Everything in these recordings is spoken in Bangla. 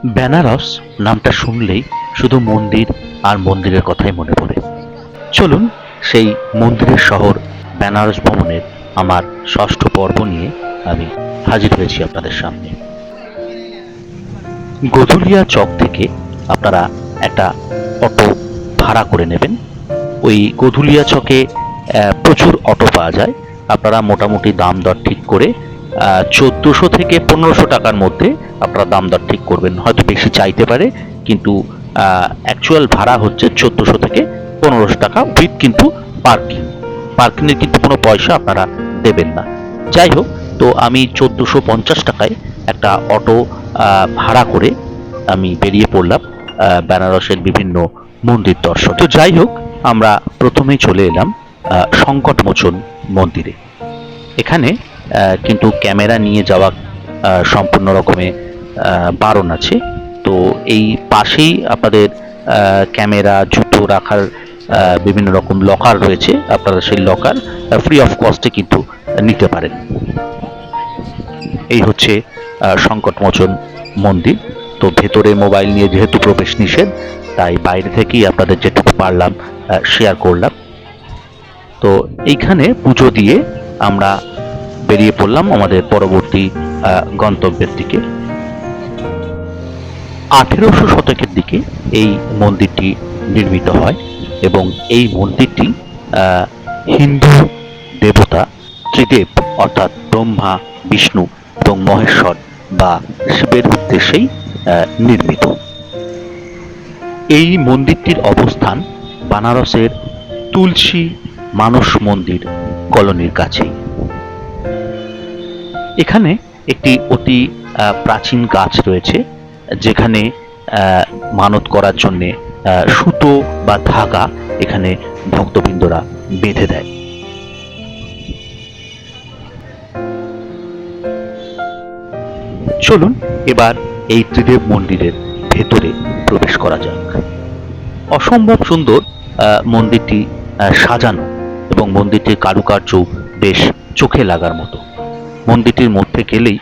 বেনারস নামটা শুনলেই শুধু মন্দির আর মন্দিরের কথাই মনে পড়ে। চলুন সেই মন্দিরের শহর বেনারস ভ্রমণের আমার ষষ্ঠ পর্ব নিয়ে আমি হাজির হয়েছি আপনাদের সামনে। গধুলিয়া চক থেকে আপনারা একটা অটো ভাড়া করে নেবেন। ওই গধুলিয়া চকে প্রচুর অটো পাওয়া যায়। আপনারা মোটামুটি দাম দর ঠিক করে 1400 থেকে 1500 টাকার মধ্যে আপনারা দাম দর ঠিক করবেন। হয়তো বেশি চাইতে পারে, কিন্তু অ্যাকচুয়াল ভাড়া হচ্ছে 1400 থেকে 1500 টাকা উইথ কিন্তু পার্কিং। পার্কিংয়ের কিন্তু কোনো পয়সা আপনারা দেবেন না। যাই হোক, তো আমি 1450 টাকায় একটা অটো ভাড়া করে আমি বেরিয়ে পড়লাম বেনারসের বিভিন্ন মন্দির দর্শন। তো যাই হোক, আমরা প্রথমেই চলে এলাম সংকটমোচন মন্দিরে। এখানে কিন্তু ক্যামেরা নিয়ে যাওয়া সম্পূর্ণ রকমে বারণ আছে। তো এই পাশেই আপনাদের ক্যামেরা, জুতো রাখার বিভিন্ন রকম লকার রয়েছে। আপনারা সেই লকার ফ্রি অফ কস্টে কিন্তু নিতে পারেন। এই হচ্ছে সংকটমোচন মন্দির। তো ভেতরে মোবাইল নিয়ে যেহেতু প্রবেশ নিষেধ, তাই বাইরে থেকেই আপনাদের যেটুকু পারলাম শেয়ার করলাম। তো এইখানে পুজো দিয়ে আমরা বেরিয়ে পড়লাম আমাদের পরবর্তী গন্তব্যের দিকে। 1800 শতকের দিকে এই মন্দিরটি নির্মিত হয় এবং এই মন্দিরটি হিন্দু দেবতা ত্রিদেব অর্থাৎ ব্রহ্মা, বিষ্ণু এবং মহেশ্বর বা শিবের উদ্দেশ্যেই নির্মিত। এই মন্দিরটির অবস্থান বানারসের তুলসী মানস মন্দির কলোনির কাছেই। এখানে একটি অতি প্রাচীন গাছ রয়েছে, যেখানে মানত করার জন্যে সুতো বা ধাগা এখানে ভক্তবৃন্দরা বেঁধে দেয়। চলুন এবার এই ত্রিদেব মন্দিরের ভেতরে প্রবেশ করা যাক। অসম্ভব সুন্দর মন্দিরটি সাজানো এবং মন্দিরটির কারুকার্য বেশ চোখে লাগার মতো। মন্দিরটির মধ্যে গেলেই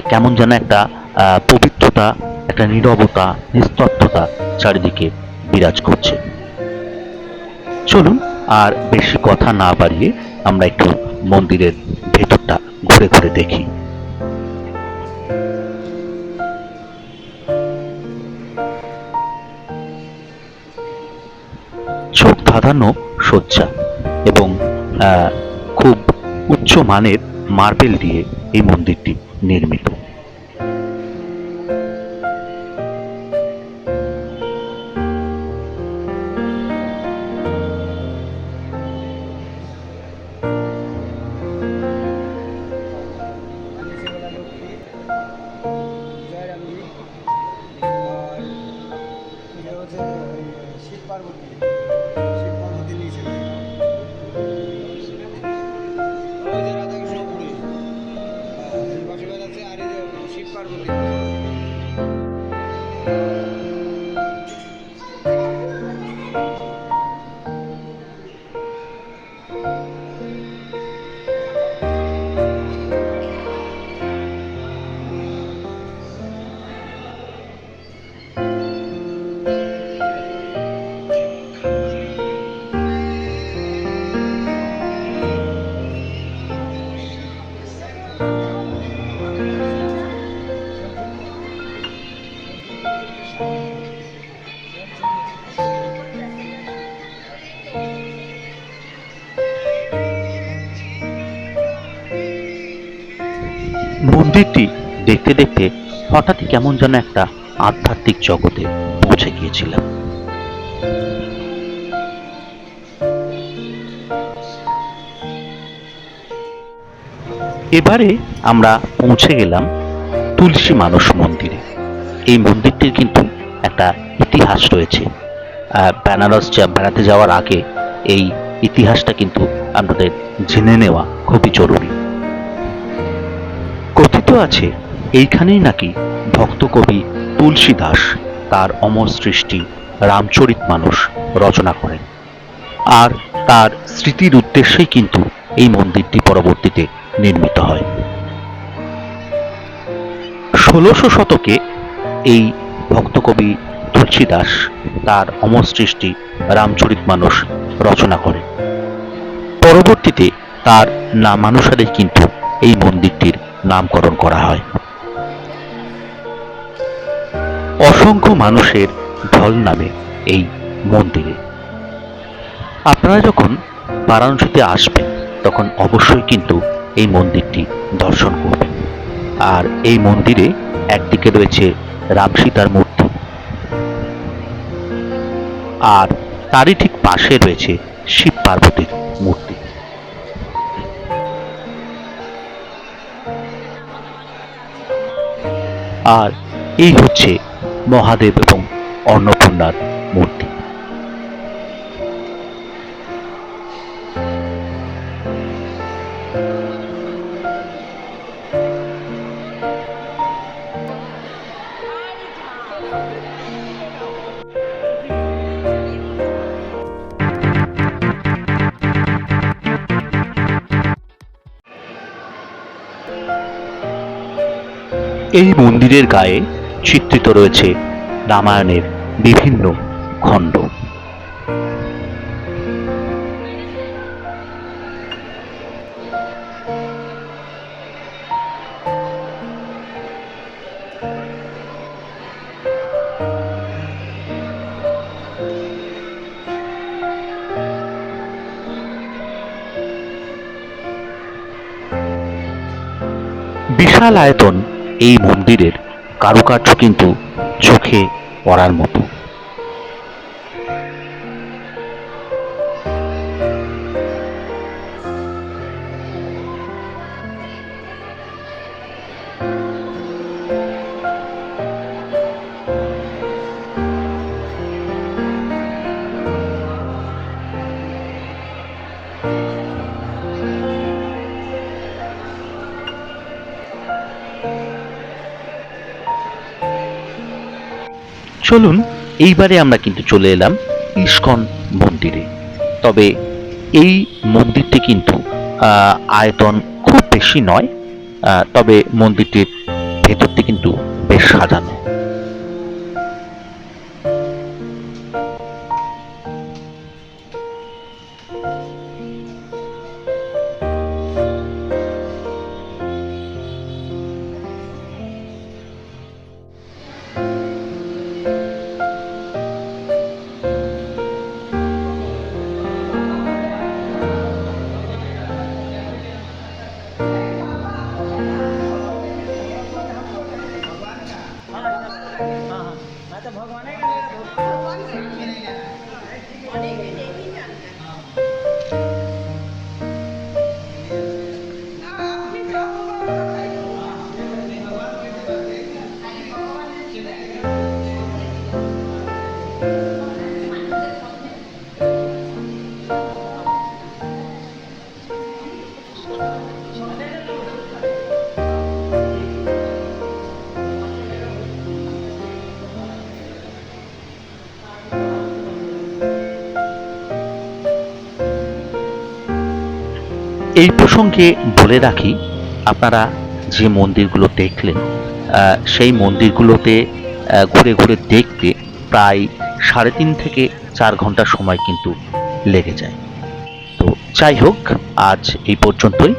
কেমন যেন একটা পবিত্রতা, একটা নীরবতা, নিস্তব্ধতা চারিদিকে বিরাজ করছে। চলুন আর বেশি কথা না বাড়িয়ে আমরা একটু মন্দিরের ভেতরটা ঘুরে ঘুরে দেখি। চোখ ধাঁধানো সজ্জা এবং খুব উচ্চ মানের মার্বেল দিয়ে এই মন্দিরটি নির্মিত। মন্দিরটি দেখতে দেখতে হঠাৎই কেমন যেন একটা আধ্যাত্মিক জগতে পৌঁছে গিয়েছিলাম। এবারে আমরা পৌঁছে গেলাম তুলসী মানস মন্দিরে। এই মন্দিরটির কিন্তু একটা ইতিহাস রয়েছে। বেনারস বেড়াতে যাওয়ার আগে এই ইতিহাসটা কিন্তু আমাদের জেনে নেওয়া খুবই জরুরি। কথিত আছে এইখানেই নাকি ভক্ত কবি তুলসী দাস তার অমর সৃষ্টি রামচরিতমানস রচনা করেন, আর তার স্মৃতির উদ্দেশ্যেই কিন্তু এই মন্দিরটি পরবর্তীতে নির্মিত হয়। 1600 শতকে এই ভক্তকবি তুলসীদাস তার অমর সৃষ্টি রামচরিতমানস রচনা করেন। পরবর্তীতে তার নামানুসারে কিন্তু এই মন্দিরটির নামকরণ করা হয়। অসংখ্য মানুষের ঢল নামে এই মন্দিরে। আপনারা যখন বারাণসীতে আসবেন তখন অবশ্যই কিন্তু এই মন্দিরটি দর্শন করবেন। আর এই মন্দিরে একদিকে রয়েছে রাম সীতার মূর্তি, আর তারই ঠিক পাশে রয়েছে শিব পার্বতীর মূর্তি। আর এই হচ্ছে মহাদেব এবং অন্নপূর্ণার মূর্তি। এই মন্দিরের গায়ে চিত্রিত রয়েছে রামায়ণের বিভিন্ন খণ্ড। বিশাল আয়তন এই মন্দিরের কারুকার্য কিন্তু চোখে পড়ার মতো। চলুন এইবারে আমরা কিন্তু চলে এলাম ইস্কন মন্দিরে। তবে এই মন্দিরটি কিন্তু আয়তন খুব বেশি নয়, তবে মন্দিরটির ভেতরটি কিন্তু বেশ সাজানো। এই প্রসঙ্গে বলে রাখি, আপনারা যে মন্দিরগুলো দেখলেন সেই মন্দিরগুলোতে ঘুরে ঘুরে দেখতে প্রায় 3.5 থেকে 4 ঘন্টা সময় কিন্তু লেগে যায়। তো যাই হোক, আজ এই পর্যন্তই।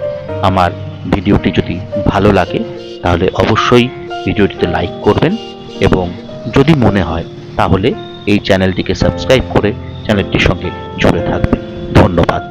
আমার ভিডিওটি যদি ভালো লাগে তাহলে অবশ্যই ভিডিওটিতে লাইক করবেন, এবং যদি মনে হয় তাহলে এই চ্যানেলটিকে সাবস্ক্রাইব করে চ্যানেলটির সঙ্গে জুড়ে থাকবেন। ধন্যবাদ।